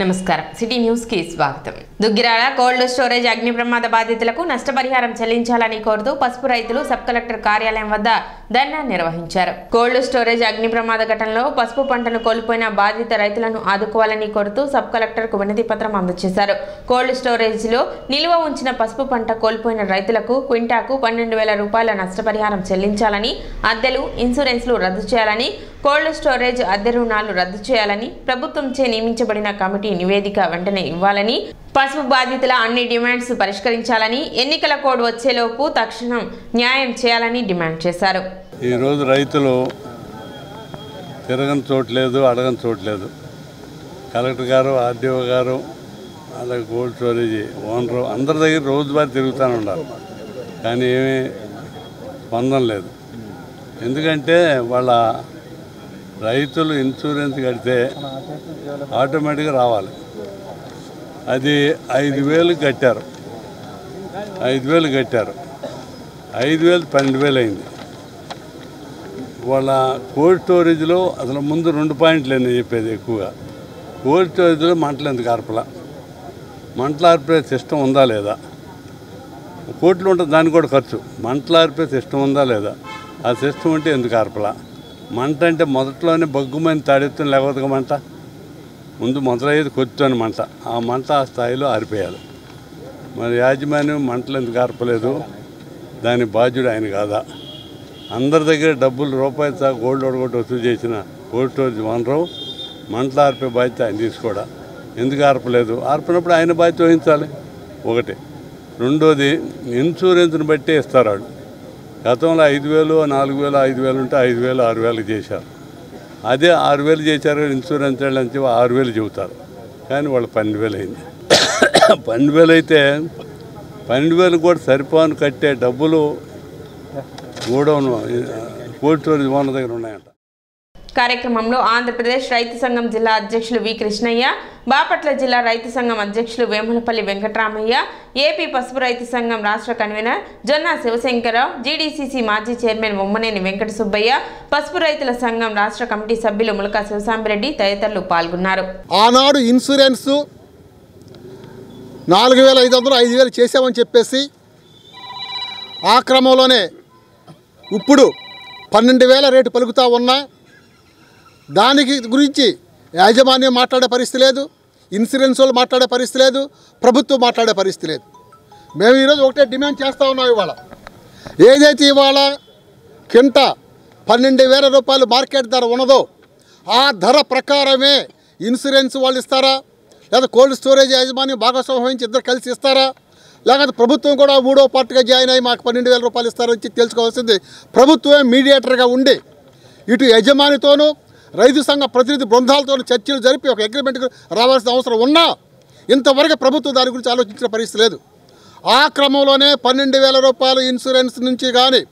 నమస్కారం city news కి స్వాగతం. దుగ్గిరాల కోల్డ్ స్టోరేజ్ అగ్ని ప్రమాద బాధితులకు నష్టపరిహారం చెల్లించాలని కోరుతూ పసుపు రైతులు సబ్ కలెక్టర్ కార్యాలయం వద్ద ధర్నా నిర్వహించారు. కోల్డ్ స్టోరేజ్ అగ్ని ప్రమాద ఘటనలో పసుపు పంటను కోల్పోయిన బాధిత రైతులను ఆదుకోవాలని కోరుతూ సబ్ కలెక్టర్ కు వినతి పత్రం అందజేశారు. కోల్డ్ స్టోరేజ్ లో నిల్వ ఉంచిన పసుపు పంట కోల్పోయిన రైతులకు క్వింటాకు 12,000 రూపాయల నష్టపరిహారం చెల్లించాలని, అద్దెలు, ఇన్సూరెన్స్లు రద్దు చేయాలని, కోల్డ్ స్టోరేజ్ అద్దె రుణాలు రద్దు చేయాలని, ప్రభుత్వంచే నియమించబడిన కమిటీ నివేదిక వెంటనే ఇవ్వాలని, పసుపు బాధితుల అన్ని డిమాండ్స్ పరిష్కరించాలని, ఎన్నికల కోడ్ వచ్చేలోపు తక్షణం న్యాయం చేయాలని డిమాండ్ చేశారు. ఈ రోజు రైతులు తిరగని చోట్లేదు, అడగని చోట్లేదు. కలెక్టర్ గారు, ఆర్డీఓ గారు, అలాగే కోల్డ్ స్టోరేజ్ ఓనరు అందరి దగ్గర రోజువారీ తిరుగుతూనే ఉన్నారు. కానీ ఏమీ స్పందన లేదు. ఎందుకంటే వాళ్ళ రైతులు ఇన్సూరెన్స్ కడితే ఆటోమేటిక్గా రావాలి. అది 5,000 కట్టారు. 5,000 కట్టారు. 5,000 12,000 అయింది. వాళ్ళ కోల్డ్ స్టోరేజ్లో అసలు ముందు 2 పాయింట్లు నేను చెప్పేది ఎక్కువగా. కోల్డ్ స్టోరేజ్లో మంటలు ఎందుకు ఆర్పలా? మంటలు ఆర్పే సిస్టమ్ ఉందా లేదా? కోట్లు ఉంటుంది, దానికి కూడా ఖర్చు. మంటలు ఆర్పే సిస్టమ్ ఉందా లేదా? ఆ సిస్టమ్ ఉంటే ఎందుకు ఆర్పలా? మంట అంటే మొదట్లోనే బగ్గుమని తాడెత్తుని లేకపోతే మంట ముందు మొదలయ్యేది కొద్దితోని మంట. ఆ మంట ఆ స్థాయిలో ఆరిపోయాలి. మరి యాజమాన్యం మంటలు ఎందుకు ఆర్పలేదు? దాని బాధ్యుడు ఆయన కాదా? అందరి దగ్గర డబ్బులు రూపాయి గోల్డ్ ఒడగొట్టి వసూలు చేసిన కోల్డ్ స్టోరేజ్ ఓనరు మంటలు ఆర్పే బాధ్యత ఆయన తీసుకోడా? ఎందుకు ఆర్పలేదు? ఆర్పినప్పుడు ఆయన బాధ్యత వహించాలి. ఒకటి. రెండోది, ఇన్సూరెన్స్ని బట్టే ఇస్తారు వాళ్ళు. గతంలో 5,000, 4,000, 5,000 ఉంటే 5,000, 6,000 చేశారు. అదే 6,000 చేశారు ఇన్సూరెన్స్ వాళ్ళు అని చెప్పి 6,000 చెబుతారు. కానీ వాళ్ళు 12,000 అయింది. 12,000 అయితే 12,000 కూడా సరిపోను కట్టే డబ్బులు గోడౌన్ కోల్డ్ స్టోరేజ్ ఓనర్ దగ్గర ఉన్నాయంట. కార్యక్రమంలో ఆంధ్రప్రదేశ్ రైతు సంఘం జిల్లా అధ్యక్షులు వి కృష్ణయ్య, బాపట్ల జిల్లా రైతు సంఘం అధ్యక్షులు వేములపల్లి వెంకటరామయ్య, ఏపీ పసుపు రైతు సంఘం రాష్ట్ర కన్వీనర్ జొన్న శివశంకరరావు, జీడీసీసీ మాజీ చైర్మన్ మొమ్మనేని వెంకట సుబ్బయ్య, పసుపు రైతుల సంఘం రాష్ట్ర కమిటీ సభ్యులు ములకా శివసాంబిరెడ్డి తదితరులు పాల్గొన్నారు. ఆనాడు ఇన్సూరెన్స్ 4,500, 5,000 చేసామని చెప్పేసి ఆ క్రమంలోనే ఇప్పుడు 12,000 రేటు పలుకుతూ ఉన్నా దానికి గురించి యాజమాన్యం మాట్లాడే పరిస్థితి లేదు, ఇన్సూరెన్స్ వాళ్ళు మాట్లాడే పరిస్థితి లేదు, ప్రభుత్వం మాట్లాడే పరిస్థితి లేదు. మేము ఈరోజు ఒకటే డిమాండ్ చేస్తూ ఉన్నాం. ఇవాళ ఏదైతే ఇవాళ కింట 12,000 రూపాయలు మార్కెట్ ధర ఉన్నదో ఆ ధర ప్రకారమే ఇన్సూరెన్స్ వాళ్ళు ఇస్తారా, లేదా కోల్డ్ స్టోరేజ్ యాజమాన్యం భాగస్వామ్యం వహించి ఇద్దరు కలిసి ఇస్తారా, లేకపోతే ప్రభుత్వం కూడా మూడో పార్టీగా జాయిన్ అయ్యి మాకు 12,000 రూపాయలు ఇస్తారని తెలుసుకోవాల్సింది ప్రభుత్వమే మీడియేటర్గా ఉండి ఇటు యజమానితోనూ రైతు సంఘ ప్రతినిధి బృందాలతో చర్చలు జరిపి ఒక అగ్రిమెంట్కి రావాల్సిన అవసరం ఉన్నా ఇంతవరకు ప్రభుత్వం దాని గురించి ఆలోచించిన పరిస్థితి లేదు. ఆ క్రమంలోనే 12,000 రూపాయలు ఇన్సూరెన్స్ నుంచి కానీ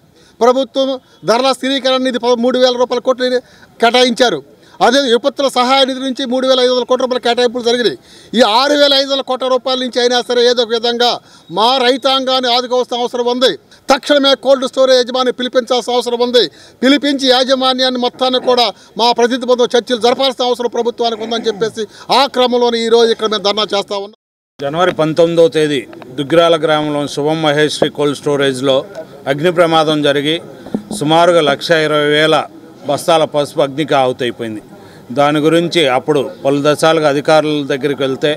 ప్రభుత్వం ధరల స్థిరీకరణ నిధి 3,000 రూపాయల కోట్లు కేటాయించారు. అదే విపత్తుల సహాయ నిధి నుంచి 3,500 కోట్ల రూపాయల కేటాయింపులు జరిగినాయి. ఈ 6,500 కోట్ల రూపాయల నుంచి అయినా సరే ఏదో ఒక విధంగా మా రైతాంగాన్ని ఆదుకోవాల్సిన అవసరం ఉంది. తక్షణమే కోల్డ్ స్టోరేజ్ యాజమాన్యాన్ని పిలిపించాల్సిన అవసరం ఉంది. పిలిపించి యాజమాన్యాన్ని మొత్తాన్ని కూడా మా ప్రతినిధి బృందం చర్చలు జరపాల్సిన అవసరం ప్రభుత్వానికి ఉందని చెప్పేసి ఆ క్రమంలోనే ఈరోజు ఇక్కడ మేము ధర్నా చేస్తూ ఉన్నాం. జనవరి 19వ తేదీ దుగ్గిరాల గ్రామంలోని శుభం మహేశ్వరి కోల్డ్ స్టోరేజ్లో అగ్ని ప్రమాదం జరిగి సుమారుగా 1,20,000 బస్తాల పసుపు అగ్నికి ఆహుతైపోయింది. దాని గురించి అప్పుడు పలు దశలుగా అధికారుల దగ్గరికి వెళ్తే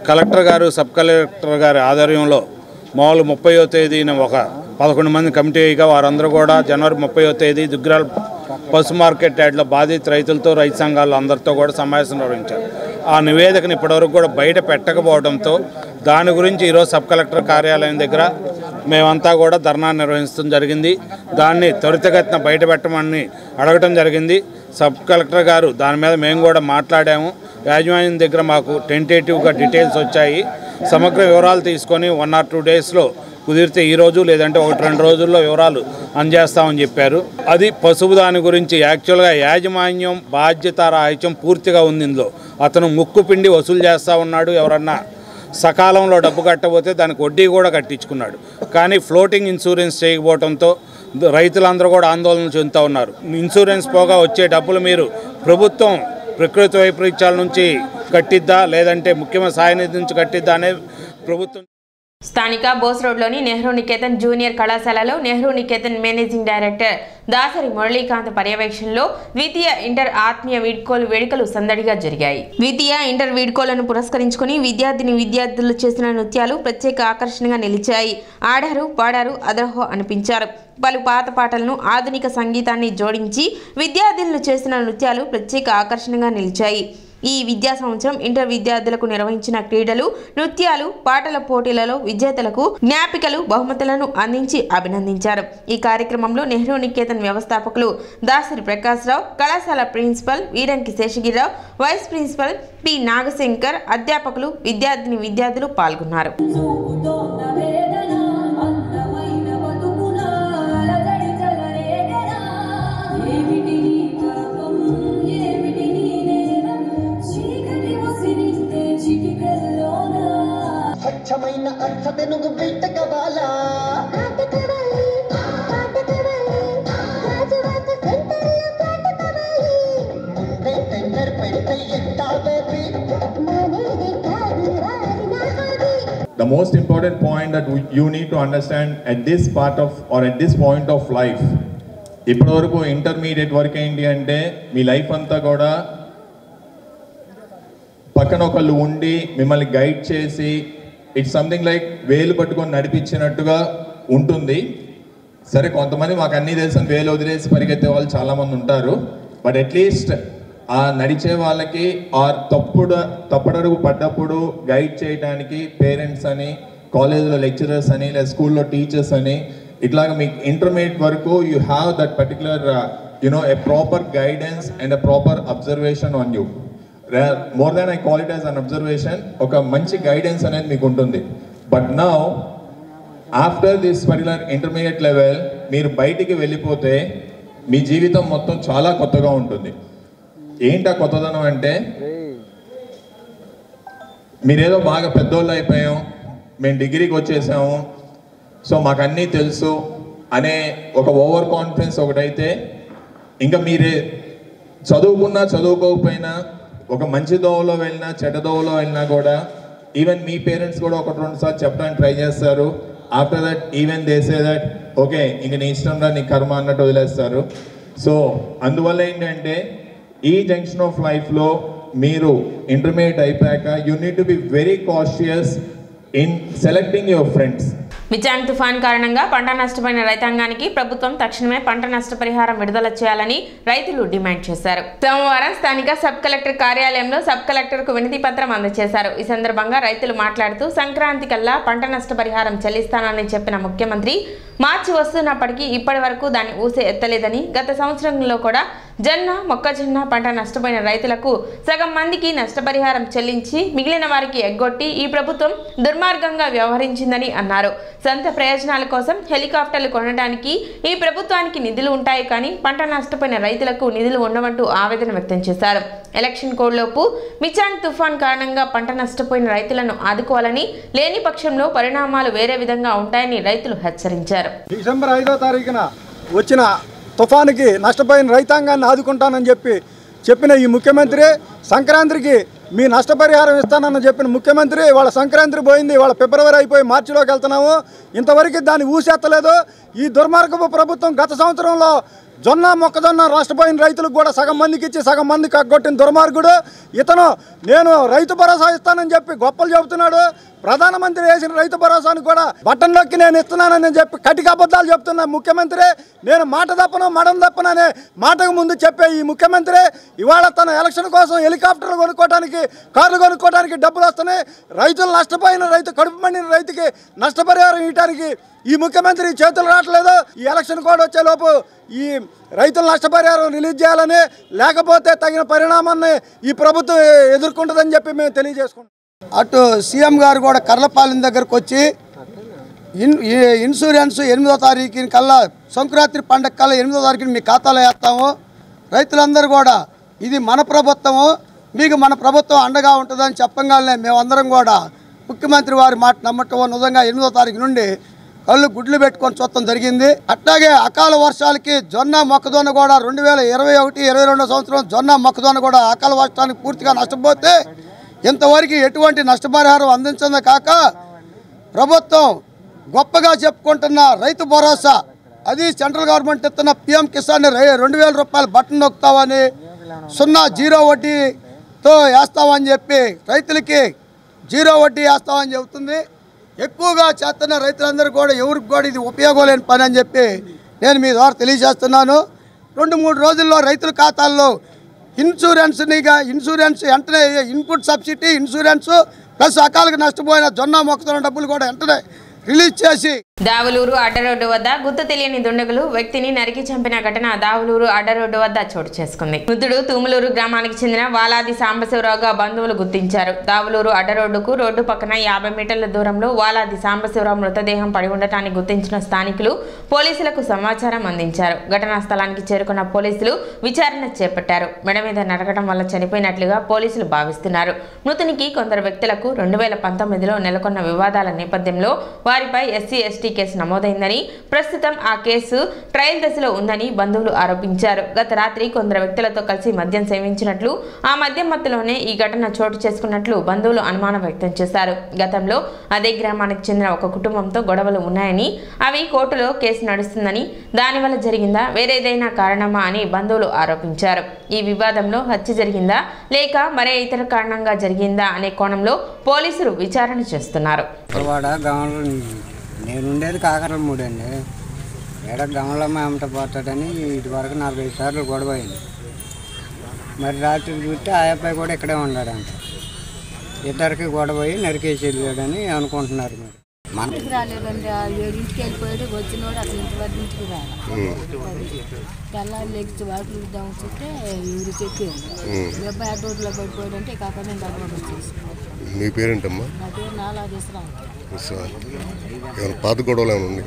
కలెక్టర్ గారు, సబ్ కలెక్టర్ గారి ఆధ్వర్యంలో మామూలు 30వ తేదీన ఒక 11 మంది కమిటీగా వారందరూ కూడా జనవరి 30వ తేదీ దుగ్గిరాల పశు మార్కెట్ యార్డ్లో బాధిత రైతులతో, రైతు సంఘాలు అందరితో కూడా సమావేశం నిర్వహించారు. ఆ నివేదికను ఇప్పటివరకు కూడా బయట పెట్టకపోవడంతో దాని గురించి ఈరోజు సబ్ కలెక్టర్ కార్యాలయం దగ్గర మేమంతా కూడా ధర్నా నిర్వహించడం జరిగింది. దాన్ని త్వరితగతిన బయట పెట్టమని అడగటం జరిగింది. సబ్ కలెక్టర్ గారు దాని మీద మేము కూడా మాట్లాడాము. యాజమాన్యం దగ్గర మాకు టెంటేటివ్గా డీటెయిల్స్ వచ్చాయి. సమగ్ర వివరాలు తీసుకొని 1 or 2 డేస్లో కుదిరితే ఈరోజు లేదంటే 1-2 రోజుల్లో వివరాలు అందజేస్తామని చెప్పారు. అది పసుపు దాని గురించి యాక్చువల్గా యాజమాన్యం బాధ్యత రాహిత్యం పూర్తిగా ఉంది. ఇందులో అతను ముక్కు పిండి వసూలు చేస్తూ ఉన్నాడు. ఎవరన్నా సకాలంలో డబ్బు కట్టబోతే దానికి వడ్డీ కూడా కట్టించుకున్నాడు. కానీ ఫ్లోటింగ్ ఇన్సూరెన్స్ చేయకపోవడంతో రైతులందరూ కూడా ఆందోళన చెందుతూ ఉన్నారు. ఇన్సూరెన్స్ పోగా వచ్చే డబ్బులు మీరు ప్రభుత్వం ప్రకృతి వైపరీత్యాల నుంచి కట్టిద్దా లేదంటే ముఖ్యమైన సాయ నిధి నుంచి కట్టిద్దా అనేది ప్రభుత్వం. స్థానిక బోస్ రోడ్లోని నెహ్రూ నికేతన్ జూనియర్ కళాశాలలో నెహ్రూ నికేతన్ మేనేజింగ్ డైరెక్టర్ దాసరి మురళీకాంత్ పర్యవేక్షణలో ద్వితీయ ఇంటర్ ఆత్మీయ వీడ్కోలు వేడుకలు సందడిగా జరిగాయి. ద్వితీయ ఇంటర్ వీడ్కోలను పురస్కరించుకుని విద్యార్థులు చేసిన నృత్యాలు ప్రత్యేక ఆకర్షణగా నిలిచాయి. ఆడారు, పాడారు, అదరహో అనిపించారు. పలు పాత పాటలను ఆధునిక సంగీతాన్ని జోడించి విద్యార్థులు చేసిన నృత్యాలు ప్రత్యేక ఆకర్షణగా నిలిచాయి. ఈ విద్యా సంవత్సరం ఇంటర్ విద్యార్థులకు నిర్వహించిన క్రీడలు, నృత్యాలు, పాటల పోటీలలో విజేతలకు జ్ఞాపికలు, బహుమతులను అందించి అభినందించారు. ఈ కార్యక్రమంలో నెహ్రూ నికేతన్ వ్యవస్థాపకులు దాసరి ప్రకాశ్రావు, కళాశాల principal Veeranki Seshagirirao, vice principal P Nagashankar, అధ్యాపకులు, విద్యార్థులు పాల్గొన్నారు. స్వచ్ఛమైన అర్థ తెనుగు బిడ్డ కవాలా ముందే టెండర్ పెడితే The most important point that you need to understand at this part of or at this point of life, ఇప్పటివరకు ఇంటర్మీడియట్ వరకు ఏంటి అంటే మీ లైఫ్ అంతా కూడా పక్కన ఒకళ్ళు ఉండి మిమ్మల్ని గైడ్ చేసి ఇట్స్ సంథింగ్ లైక్ వేలు పట్టుకొని నడిపించినట్టుగా ఉంటుంది. సరే, కొంతమంది మాకు అన్నీ తెలుసు వేలు వదిలేసి పరిగెత్తే వాళ్ళు చాలామంది ఉంటారు. బట్ అట్లీస్ట్ ఆ నడిచే వాళ్ళకి ఆర్ తప్పడడుగు పడ్డప్పుడు గైడ్ చేయడానికి పేరెంట్స్ అని, కాలేజ్లో లెక్చరర్స్ అని, లేదా స్కూల్లో టీచర్స్ అని, ఇట్లాగా మీకు ఇంటర్మీడియట్ వరకు you have that particular a proper guidance and a proper observation on you. More than I call it as an observation, ఒక మంచి గైడెన్స్ అనేది మీకు ఉంటుంది. But now after this particular intermediate level మీరు బయటికి వెళ్ళిపోతే మీ జీవితం మొత్తం చాలా కొత్తగా ఉంటుంది. ఏంటా కొత్తదనం అంటే, మీరేదో బాగా పెద్దోళ్ళు అయిపోయాం, మేము డిగ్రీకి వచ్చేసాము, సో మాకు అన్నీ తెలుసు అనే ఒక ఓవర్ కాన్ఫిడెన్స్ ఒకటైతే, ఇంకా మీరే చదువుకున్నా చదువుకోకపోయినా ఒక మంచి దోవలో వెళ్ళినా చెడ్డ దోవలో వెళ్ళినా కూడా ఈవెన్ మీ పేరెంట్స్ కూడా ఒకటి రెండు సార్లు చెప్పడానికి ట్రై చేస్తారు. After that even they say that okay ఇంక నీ ఇష్టంగా నీ కర్మ అన్నట్టు వదిలేస్తారు. సో అందువల్ల ఏంటంటే ఈ జంక్షన్ ఆఫ్ లైఫ్లో మీరు ఇంటర్మీడియట్ అయిపోయాక you need to be very cautious in selecting your friends. Michaung తుఫాన్ కారణంగా పంట నష్టపోయిన రైతాంగానికి ప్రభుత్వం తక్షణమే పంట నష్టపరిహారం విడుదల చేయాలని రైతులు డిమాండ్ చేశారు. సోమవారం స్థానిక సబ్ కలెక్టర్ కార్యాలయంలో సబ్ కలెక్టర్కు వినతి పత్రం అందజేశారు. ఈ సందర్భంగా రైతులు మాట్లాడుతూ సంక్రాంతి కల్లా పంట నష్టపరిహారం చెల్లిస్తానని చెప్పిన ముఖ్యమంత్రి మార్చి వస్తున్నప్పటికీ ఇప్పటి వరకు దాన్ని ఊసే ఎత్తలేదని, గత సంవత్సరంలో కూడా జొన్న, మొక్కజొన్న పంట నష్టపోయిన రైతులకు సగం మందికి నష్టపరిహారం చెల్లించి మిగిలిన వారికి ఎగ్గొట్టి ఈ ప్రభుత్వం దుర్మార్గంగా వ్యవహరించిందని అన్నారు. సొంత ప్రయోజనాల కోసం హెలికాప్టర్లు కొనడానికి ఈ ప్రభుత్వానికి నిధులు ఉంటాయి, కానీ పంట నష్టపోయిన రైతులకు నిధులు ఉండవంటూ ఆవేదన వ్యక్తం చేశారు. ఎలక్షన్ కోడ్లోపు మిచాంగ్ తుఫాన్ కారణంగా పంట నష్టపోయిన రైతులను ఆదుకోవాలని, లేని పక్షంలో పరిణామాలు వేరే విధంగా ఉంటాయని రైతులు హెచ్చరించారు. డిసెంబర్ 5వ తారీఖున వచ్చిన తుఫానుకి నష్టపోయిన రైతాంగాన్ని ఆదుకుంటానని చెప్పిన ఈ ముఖ్యమంత్రి సంక్రాంతికి మీ నష్టపరిహారం ఇస్తానని చెప్పిన ముఖ్యమంత్రి వాళ్ళ సంక్రాంతి పోయింది, వాళ్ళ ఫిబ్రవరి అయిపోయి మార్చిలోకి వెళ్తున్నాము, ఇంతవరకు దాన్ని ఊసెత్తలేదు. ఈ దుర్మార్గపు ప్రభుత్వం గత సంవత్సరంలో జొన్న, మొక్కజొన్న నష్టపోయిన రైతులకు కూడా సగం మందికి ఇచ్చి సగం మందికి అగ్గొట్టిన దుర్మార్గుడు ఇతను. నేను రైతు భరోసా ఇస్తానని చెప్పి గొప్పలు చెబుతున్నాడు. ప్రధానమంత్రి వేసిన రైతు భరోసాను కూడా బటన్ నొక్కి నేను ఇస్తున్నానని చెప్పి కటిక అబద్ధాలు చెప్తున్న ముఖ్యమంత్రి, నేను మాట తప్పను మడం తప్పననే మాటకు ముందు చెప్పే ఈ ముఖ్యమంత్రి ఇవాళ తన ఎలక్షన్ కోసం హెలికాప్టర్లు కొనుక్కోవడానికి, కార్లు కొనుక్కోవడానికి డబ్బులు వస్తున్నాయి. రైతులు నష్టపోయిన కడుపు మండిన రైతుకి నష్టపరిహారం ఇవ్వడానికి ఈ ముఖ్యమంత్రి చేతులు రావట్లేదు. ఈ ఎలక్షన్ కోడ్ వచ్చేలోపు ఈ రైతుల నష్టపరిహారం రిలీజ్ చేయాలని, లేకపోతే తగిన పరిణామాన్ని ఈ ప్రభుత్వం ఎదుర్కొంటుందని చెప్పి మేము తెలియజేసుకుంటాం. అటు సీఎం గారు కూడా కర్లపాలెం దగ్గరకు వచ్చి ఇన్సూరెన్స్ 8వ తారీఖున కల్లా సంక్రాంతి పండగ కల్లా 8వ తారీఖున మీ ఖాతాలో వేస్తాము, రైతులందరూ కూడా ఇది మన ప్రభుత్వము, మీకు మన ప్రభుత్వం అండగా ఉంటుందని చెప్పగానే మేమందరం కూడా ముఖ్యమంత్రి వారి మాట నమ్మటం నిజంగా 8వ తారీఖు నుండి కళ్ళు గుడ్లు పెట్టుకొని చూడటం జరిగింది. అట్లాగే అకాల వర్షాలకి జొన్న మొక్కజొన్న కూడా 2021-22 సంవత్సరం జొన్న మొక్కజొన్న కూడా అకాల వర్షానికి పూర్తిగా నష్టపోతే ఇంతవరకు ఎటువంటి నష్టపరిహారం అందించదే కాక ప్రభుత్వం గొప్పగా చెప్పుకుంటున్న రైతు భరోసా అది సెంట్రల్ గవర్నమెంట్ ఇస్తున్న PM కిసాన్ 2000 రూపాయలు బటన్ నొక్కుతామని 0 వడ్డీతో వేస్తామని చెప్పి రైతులకి 0 వడ్డీ వేస్తామని చెబుతుంది. ఎక్కువగా చేస్తున్న రైతులందరూ కూడా ఎవరికి కూడా ఇది ఉపయోగం లేని పని అని చెప్పి నేను మీ ద్వారా తెలియజేస్తున్నాను. 2-3 రోజుల్లో రైతుల ఖాతాల్లో ఇన్సూరెన్స్ వెంటనే ఇన్పుట్ సబ్సిడీ ఇన్సూరెన్స్ ప్లస్ అకాలకు నష్టపోయిన జొన్న మొక్కజొన్న డబ్బులు కూడా వెంటనే రిలీజ్ చేసి. దావులూరు అడ్డరోడ్డు వద్ద గుర్తు తెలియని దుండగులు వ్యక్తిని నరికి చంపిన ఘటన దావులూరు అడ్డరోడ్డు వద్ద చోటు చేసుకుంది. మృతుడు తుములూరు గ్రామానికి చెందిన వాలాది సాంబశివరావుగా బంధువులు గుర్తించారు. దావులూరు అడ్డరోడ్డుకు రోడ్డు పక్కన 50 మీటర్ల దూరంలో వాలాది సాంబశివరావు మృతదేహం పడి ఉండటాన్ని గుర్తించిన స్థానికులు పోలీసులకు సమాచారం అందించారు. ఘటనా స్థలానికి చేరుకున్న పోలీసులు విచారణ చేపట్టారు. మెడ మీద నరకడం వల్ల చనిపోయినట్లుగా పోలీసులు భావిస్తున్నారు. మృతునికి కొందరు వ్యక్తులకు 2019లో నెలకొన్న వివాదాల నేపథ్యంలో వారిపై SC/ST కేసు నమోదైందని, ప్రస్తుతం ఆ కేసు ట్రయల్ దశలో ఉందని బంధువులు ఆరోపించారు. గత రాత్రి కొందరు వ్యక్తులతో కలిసి మద్యం సేవించినట్లు, ఆ మద్యం మత్తులోనే ఈ ఘటన చోటు చేసుకున్నట్లు బంధువులు అనుమానం వ్యక్తం చేశారు. గతంలో అదే గ్రామానికి చెందిన ఒక కుటుంబంతో గొడవలు ఉన్నాయని, అవి కోర్టులో కేసు నడుస్తుందని, దానివల్ల జరిగిందా వేరేదైనా కారణమా అని బంధువులు ఆరోపించారు. ఈ వివాదంలో హత్య జరిగిందా లేక మరే ఇతర కారణంగా జరిగిందా అనే కోణంలో పోలీసులు విచారణ చేస్తున్నారు. నేను ఉండేది కాకరమూడి అండి. ఏడ గమలో మేమట పోతాడని ఇటు వరకు 4-5 సార్లు గొడవ అయింది. మరి రాత్రి చూస్తే ఆ అబ్బాయి కూడా ఇక్కడే ఉన్నాడంట. ఇద్దరికి గొడవ అయ్యి నరికేసి వెళ్ళాడని అనుకుంటున్నారు. మరి ఇంటికి రాలేదండి. 7ంటికి వెళ్ళిపోయాడు. వచ్చినోడు అసలు ఇంతవరకు ఇంటికి రాలి తెల్లారి లెగ్స్ వాకిలు ఇద్దాం చెప్తే ఊరు చెప్పారు. ఈ అబ్బాయి ఆ రోడ్లో పడిపోయాడు అంటే ఇక అక్కడ నేను డబ్బులు వచ్చేసుకున్నాను. మీ పేరేంటమ్మా? నా పేరు నాలాగేశ్వరం. పాత గొడవలు ఏమైనా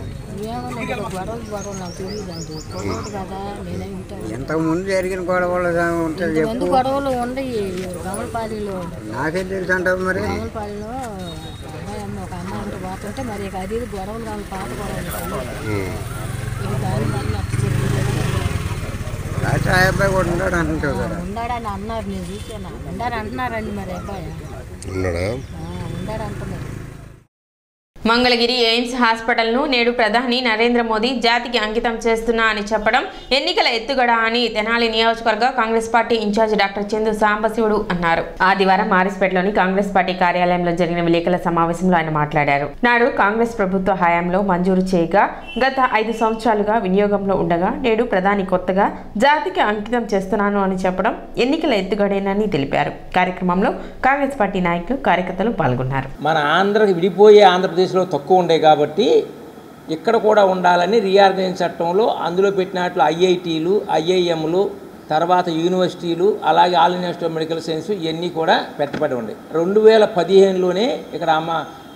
ఏమన్నా గొడవలు నాకు తెలియదండి. గొడవలు కదా నేనే ఉంటాను. ఇంతకుముందు జరిగిన గొడవలు ఉంటుంది. ఎందుకు గొడవలు ఉండయి గమలపాలిలో. నాకేం తెలుసు అంటావు మరి. గమలపాలిలో ఒక అమ్మాయి అంటే పోతుంటే మరి అది గొడవలు కాదు, పాత గొడవలు. దానివల్ల ఆ అబ్బాయి కూడా ఉన్నాడు అంటావు కదా. ఉన్నాడని అన్నారు. నేను చూసాను. ఉండాలని అంటున్నారండి. మరి అబ్బాయి ఉన్నాడు అంటున్నారు. మంగళగిరి ఎయిమ్స్ హాస్పిటల్ను నేడు ప్రధాని నరేంద్ర మోదీ జాతికి అంకితం చేస్తున్నా అని చెప్పడం ఎన్నికల ఎత్తుగడ అని తెనాలి నియోజకవర్గ Congress party incharge doctor Chandu Sambasivudu అన్నారు. ఆదివారం మారిస్పేటలోని కాంగ్రెస్ పార్టీ కార్యాలయంలో జరిగిన విలేకరుల సమావేశంలో ఆయన మాట్లాడారు. నాడు కాంగ్రెస్ ప్రభుత్వ హయాంలో మంజూరు చేయగా గత 5 సంవత్సరాలుగా వినియోగంలో ఉండగా నేడు ప్రధాని కొత్తగా జాతికి అంకితం చేస్తున్నాను అని చెప్పడం ఎన్నికల ఎత్తుగడేనని తెలిపారు. కార్యక్రమంలో కాంగ్రెస్ పార్టీ నాయకులు కార్యకర్తలు పాల్గొన్నారు. మన ఆంధ్రకి విడిపోయే ఆంధ్రప్రదేశ్లో తక్కువ ఉండే కాబట్టి ఇక్కడ కూడా ఉండాలని రీఆర్గనైజేషన్ చట్టంలో అందులో పెట్టినట్లు ఐఐటీలు, ఐఐఎంలు, తర్వాత యూనివర్సిటీలు, అలాగే all India institute of medical science ఇవన్నీ కూడా పెట్టబడి ఉన్నాయి. 2015లోనే ఇక్కడ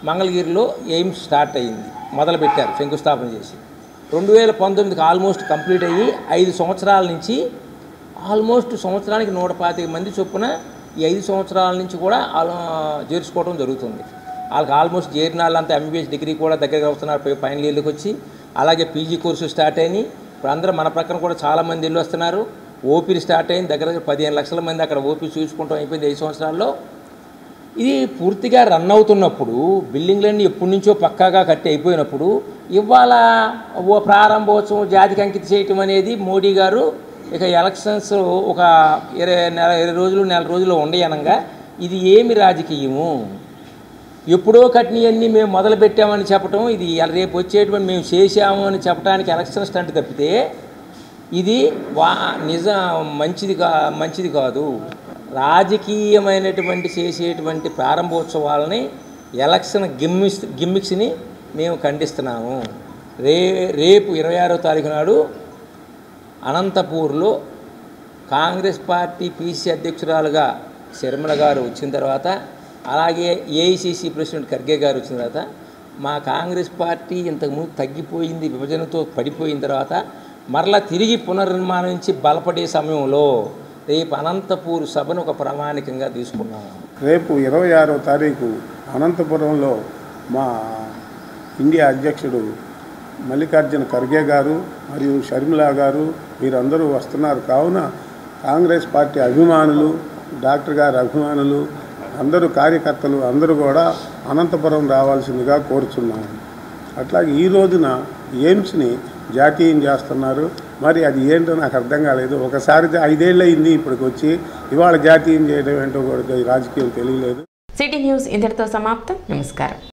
మంగళగిరిలో ఎయిమ్స్ స్టార్ట్ అయ్యింది, మొదలుపెట్టారు, శంకుస్థాపన చేసి. 2019కి ఆల్మోస్ట్ కంప్లీట్ అయ్యి 5 సంవత్సరాల నుంచి ఆల్మోస్ట్ సంవత్సరానికి 125 మంది చొప్పున ఈ 5 సంవత్సరాల నుంచి కూడా చేర్చుకోవడం జరుగుతుంది. వాళ్ళకి ఆల్మోస్ట్ చేరిన వాళ్ళంతా MBBS డిగ్రీ కూడా దగ్గరగా వస్తున్నారు, ఫైనల్ ఇయర్కి వచ్చి. అలాగే పీజీ కోర్సు స్టార్ట్ అయినాయి. ఇప్పుడు అందరూ మన ప్రక్కన కూడా చాలామంది ఇల్లు వస్తున్నారు. ఓపీలు స్టార్ట్ అయింది. దగ్గర 15 లక్షల మంది అక్కడ ఓపీ చూసుకుంటాం అయిపోయింది 5 సంవత్సరాల్లో. ఇది పూర్తిగా రన్ అవుతున్నప్పుడు, బిల్డింగ్లన్నీ ఎప్పటి నుంచో పక్కాగా కట్టి అయిపోయినప్పుడు ఇవాళ ప్రారంభోత్సవం జాతికి అంకితం చేయటం అనేది మోడీ గారు ఇక ఎలక్షన్స్ ఒక 20 రోజులు, నెల రోజులు ఉండయనంగా ఇది ఏమి రాజకీయము? ఎప్పుడో కట్టినవన్నీ మేము మొదలు పెట్టామని చెప్పడం, ఇది రేపు వచ్చేటువంటి మేము చేసాము అని చెప్పడానికి ఎలక్షన్ స్టంట్ తప్పితే ఇది మంచిది కాదు. రాజకీయమైనటువంటి చేసేటువంటి ప్రారంభోత్సవాలని ఎలక్షన్ గిమ్మిక్స్ని మేము ఖండిస్తున్నాము. రేపు 26వ తారీఖు నాడు అనంతపూర్లో కాంగ్రెస్ పార్టీ PCC అధ్యక్షురాలుగా శర్మిల గారు వచ్చిన తర్వాత, అలాగే AICC ప్రెసిడెంట్ ఖర్గే గారు వచ్చిన తర్వాత, మా కాంగ్రెస్ పార్టీ ఇంతకుముందు తగ్గిపోయింది, విభజనతో పడిపోయిన తర్వాత మరలా తిరిగి పునర్నిర్మాణించి బలపడే సమయంలో రేపు అనంతపూర్ సభను ఒక ప్రామాణికంగా తీసుకున్నాము. రేపు 26వ తారీఖు అనంతపురంలో మా ఇండియా అధ్యక్షుడు మల్లికార్జున ఖర్గే గారు మరియు షర్మిల గారు వీరందరూ వస్తున్నారు. కావున కాంగ్రెస్ పార్టీ అభిమానులు, డాక్టర్ గారి అభిమానులు అందరూ కార్యకర్తలు అందరూ కూడా అనంతపురం రావాల్సిందిగా కోరుచున్నాము. అట్లాగే ఈ రోజున ఎయిమ్స్ని జాతీయం చేస్తున్నారు. మరి అది ఏంటో నాకు అర్థం కాలేదు. ఒకసారి 5 ఏళ్ళు అయింది ఇప్పటికి వచ్చి, ఇవాళ జాతీయం చేయడం ఏంటో కూడా రాజకీయం తెలియలేదు. సిటీ న్యూస్ ఇంతటితో సమాప్తం. నమస్కారం.